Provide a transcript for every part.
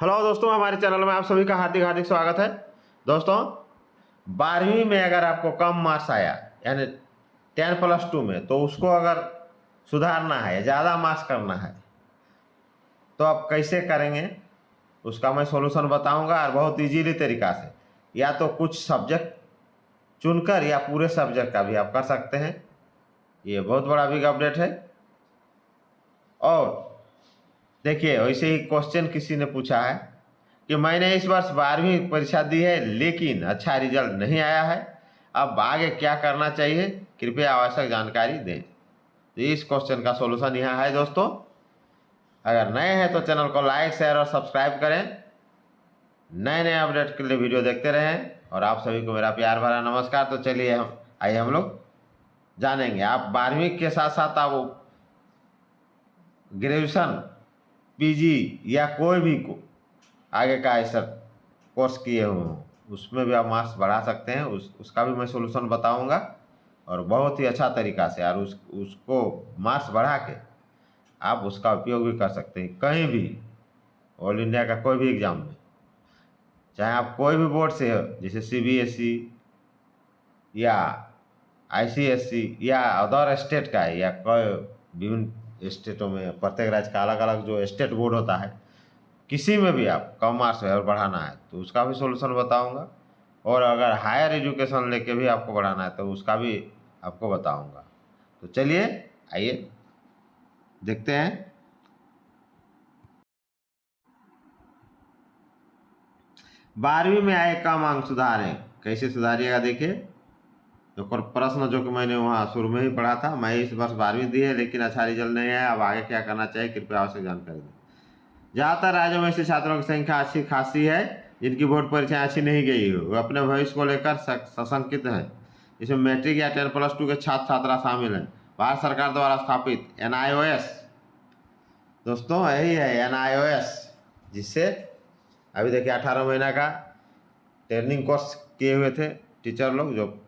Hello दोस्तों, हमारे channel में आप सभी का हार्दिक हार्दिक स्वागत है। दोस्तों, 12वीं में अगर आपको कम मार्क्स आया यानी 10+2 में, तो उसको अगर सुधारना है, ज़्यादा मार्क्स करना है, तो आप कैसे करेंगे उसका मैं सॉल्यूशन बताऊंगा। और बहुत इजीली तरीका से, या तो कुछ सब्जेक्ट चुनकर या पूरे सब्जेक्ट का भी आप कर सकते हैं। ये बहुत बड़ा बिग अपडेट है। और देखिए, वैसे ही क्वेश्चन किसी ने पूछा है कि मैंने इस वर्ष 12वीं परीक्षा दी है लेकिन अच्छा रिजल्ट नहीं आया है, अब आगे क्या करना चाहिए, कृपया आवश्यक जानकारी दें। तो इस क्वेश्चन का सॉल्यूशन यहाँ है दोस्तों। अगर नए हैं तो चैनल को लाइक, शेयर और सब्सक्राइब करें। नए नए अपडेट के लिए वीडियो देखते रहें। और आप सभी को मेरा प्यार भरा नमस्कार। तो चलिए हम लोग जानेंगे। आप 12वीं के साथ साथ आप ग्रेजुएशन, पीजी या कोई भी को आगे का ऐसा कोर्स किए हुए हों, उसमें भी आप मार्क्स बढ़ा सकते हैं। उसका भी मैं सॉल्यूशन बताऊंगा, और बहुत ही अच्छा तरीका से। और उसको मार्क्स बढ़ा के आप उसका उपयोग भी कर सकते हैं कहीं भी, ऑल इंडिया का कोई भी एग्जाम में, चाहे आप कोई भी बोर्ड से हो, जैसे सीबीएसई या आईसीएसई या अदर स्टेट का है, या कोई विभिन्न स्टेटों में प्रत्येक राज्य का अलग अलग जो स्टेट बोर्ड होता है, किसी में भी आप कम मार्क्स है और बढ़ाना है तो उसका भी सॉल्यूशन बताऊंगा। और अगर हायर एजुकेशन लेके भी आपको बढ़ाना है तो उसका भी आपको बताऊंगा। तो चलिए, आइए देखते हैं। 12वीं में आए कम अंक सुधारें, कैसे सुधारिएगा देखिए। तो प्रश्न जो कि मैंने वहाँ शुरू में ही पढ़ा था, मैं इस वर्ष 12वीं दी है लेकिन अच्छा रिजल्ट नहीं आया, अब आगे क्या करना चाहिए, कृपया आवश्यक जानकारी दें। ज़्यादातर राज्यों में से छात्रों की संख्या अच्छी खासी है जिनकी बोर्ड परीक्षाएं अच्छी नहीं गई हो, वे अपने भविष्य को लेकर सशंकित हैं। इसमें मैट्रिक या 10+2 के छात्र छात्रा शामिल हैं। भारत सरकार द्वारा स्थापित NIOS, दोस्तों यही है NIOS, जिससे अभी देखिए 18 महीना का ट्रेनिंग कोर्स किए हुए थे टीचर लोग जो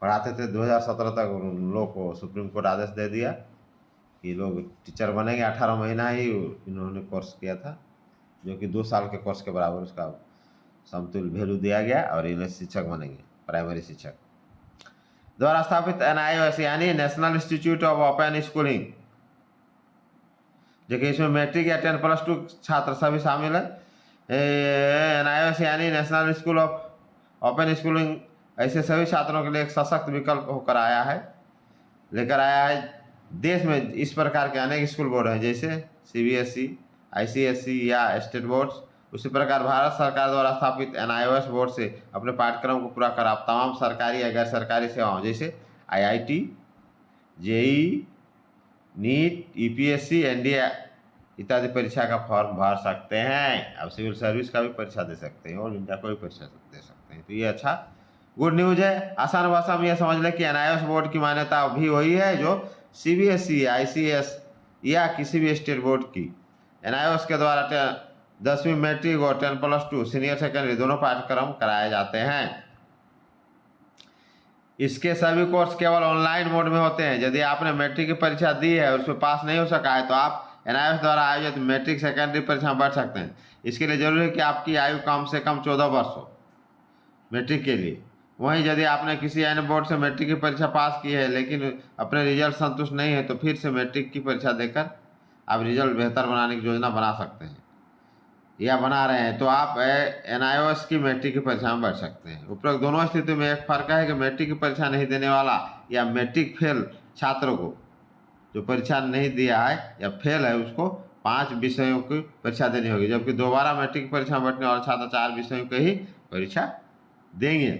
पढ़ाते थे। 2017 तक उन लोग को सुप्रीम कोर्ट आदेश दे दिया कि लोग टीचर बनेंगे। 18 महीना ही इन्होंने कोर्स किया था, जो कि 2 साल के कोर्स के बराबर उसका समतुल्य वैल्यू दिया गया, और इन्हें शिक्षक बनेंगे, प्राइमरी शिक्षक। द्वारा स्थापित NIOS यानी national institute of open schooling, जो कि इसमें मैट्रिक या 10+2 छात्र सभी शामिल है। NIOS यानी national school of open schooling ऐसे सभी छात्रों के लिए एक सशक्त विकल्प होकर लेकर आया है। देश में इस प्रकार के अनेक स्कूल बोर्ड हैं, जैसे CBSE, ICSE या स्टेट बोर्ड्स। उसी प्रकार भारत सरकार द्वारा स्थापित NIOS बोर्ड से अपने पाठ्यक्रम को पूरा कर आप तमाम सरकारी या गैर सरकारी सेवाओं जैसे IIT, JEE, NEET, UPSC, NDA इत्यादि परीक्षा का फॉर्म भर सकते हैं। अब सिविल सर्विस का भी परीक्षा दे सकते हैं, ऑल इंडिया कोई परीक्षा दे सकते हैं। तो ये अच्छा गुड न्यूज है। आसान भाषा में यह समझ लें कि NIOS बोर्ड की मान्यता भी वही है जो CBSE, ICS या किसी भी स्टेट बोर्ड की। NIOS के द्वारा 10वीं मैट्रिक और 10+2 सीनियर सेकेंडरी दोनों पाठ्यक्रम कराए जाते हैं। इसके सभी कोर्स केवल ऑनलाइन मोड में होते हैं। यदि आपने मैट्रिक की परीक्षा दी है और उसमें पास नहीं हो सका है तो आप NIOS द्वारा आयोजित मैट्रिक सेकेंडरी परीक्षा बढ़ सकते हैं। इसके लिए जरूरी है कि आपकी आयु कम से कम 14 वर्ष हो मैट्रिक के लिए। वहीं यदि आपने किसी अन्य बोर्ड से मैट्रिक की परीक्षा पास की है लेकिन अपने रिजल्ट संतुष्ट नहीं है तो फिर से मैट्रिक की परीक्षा देकर आप रिजल्ट बेहतर बनाने की योजना बना सकते हैं, या बना रहे हैं, तो आप NIOS की मैट्रिक की परीक्षा में बैठ सकते हैं। उपरोक्त दोनों स्थिति में एक फर्क है कि मैट्रिक की परीक्षा नहीं देने वाला या मैट्रिक फेल छात्रों को, जो परीक्षा नहीं दिया है या फेल है, उसको 5 विषयों की परीक्षा देनी होगी, जबकि दोबारा मैट्रिक की परीक्षा में बैठने वाले छात्र 4 विषयों की ही परीक्षा देंगे।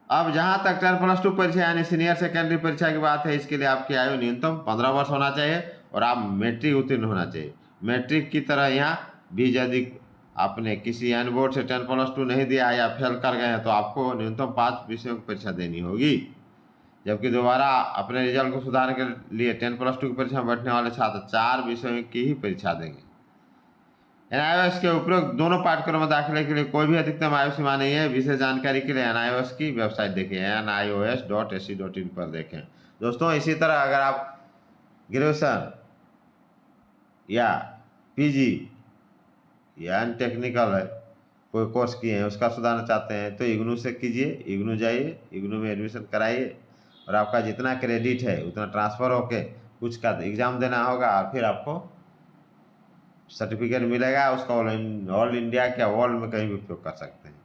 अब जहां तक 10+2 परीक्षा यानी सीनियर सेकेंडरी परीक्षा की बात है, इसके लिए आपकी आयु न्यूनतम 15 वर्ष होना चाहिए और आप मैट्रिक उत्तीर्ण होना चाहिए। मैट्रिक की तरह यहाँ भी यदि आपने किसी अन्य बोर्ड से 10+2 नहीं दिया है या फेल कर गए हैं तो आपको न्यूनतम 5 विषयों की परीक्षा देनी होगी, जबकि दोबारा अपने रिजल्ट को सुधारने के लिए 10+2 की परीक्षा में बैठने वाले छात्र 4 विषयों की ही परीक्षा देंगे। NIOS के उपरोक्त दोनों पाठ्यक्रमों में दाखिले के लिए कोई भी अधिकतम आयु सीमा नहीं है। विशेष जानकारी के लिए NIOS की वेबसाइट देखें, nios.ac.in पर देखें। दोस्तों, इसी तरह अगर आप ग्रेजुएशन या पीजी या अन्य टेक्निकल है, कोई कोर्स किए हैं उसका सुधारना चाहते हैं तो इग्नू से कीजिए, इग्नू जाइए, इग्नू में एडमिशन कराइए और आपका जितना क्रेडिट है उतना ट्रांसफ़र होके कुछ का एग्ज़ाम देना होगा और फिर आपको सर्टिफिकेट मिलेगा। उसका ऑल इंडिया क्या वर्ल्ड में कहीं भी उपयोग कर सकते हैं।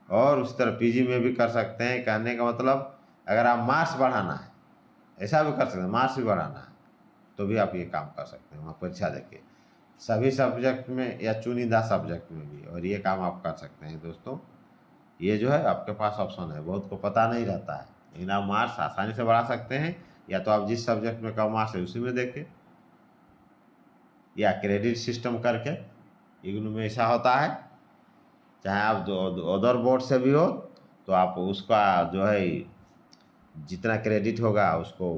और उस तरह पीजी में भी कर सकते हैं। कहने का मतलब अगर आप मार्क्स बढ़ाना है ऐसा भी कर सकते हैं, मार्क्स भी बढ़ाना है तो भी आप ये काम कर सकते हैं वहाँ परीक्षा देके, सभी सब्जेक्ट में या चुनिंदा सब्जेक्ट में भी, और ये काम आप कर सकते हैं दोस्तों। ये जो है आपके पास ऑप्शन है, बहुत को पता नहीं रहता है, लेकिन आप मार्क्स आसानी से बढ़ा सकते हैं। या तो आप जिस सब्जेक्ट में कम मार्क्स है उसी में देखें, या क्रेडिट सिस्टम करके, इग्नू में ऐसा होता है। चाहे आप अदर बोर्ड से भी हो तो आप उसका जो है जितना क्रेडिट होगा उसको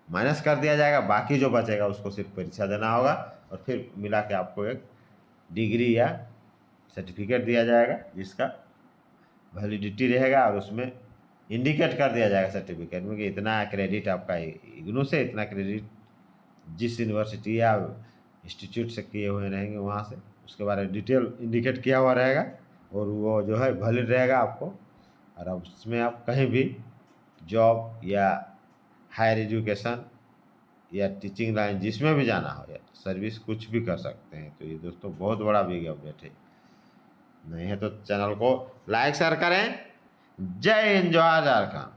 माइनस कर दिया जाएगा, बाकी जो बचेगा उसको सिर्फ परीक्षा देना होगा और फिर मिला के आपको एक डिग्री या सर्टिफिकेट दिया जाएगा जिसका वैलिडिटी रहेगा और उसमें इंडिकेट कर दिया जाएगा सर्टिफिकेट में कि इतना क्रेडिट आपका इग्नू से, इतना क्रेडिट जिस यूनिवर्सिटी या इंस्टीट्यूट से किए हुए रहेंगे वहाँ से, उसके बारे में डिटेल इंडिकेट किया हुआ रहेगा और वो जो है वैलिड रहेगा आपको। और अब उसमें आप कहीं भी जॉब या हायर एजुकेशन या टीचिंग लाइन जिसमें भी जाना हो या सर्विस कुछ भी कर सकते हैं। तो ये दोस्तों बहुत बड़ा बिग अपडेट है। नहीं है तो चैनल को लाइक शेयर करें। जय हिंद, जवाहर झारखंड।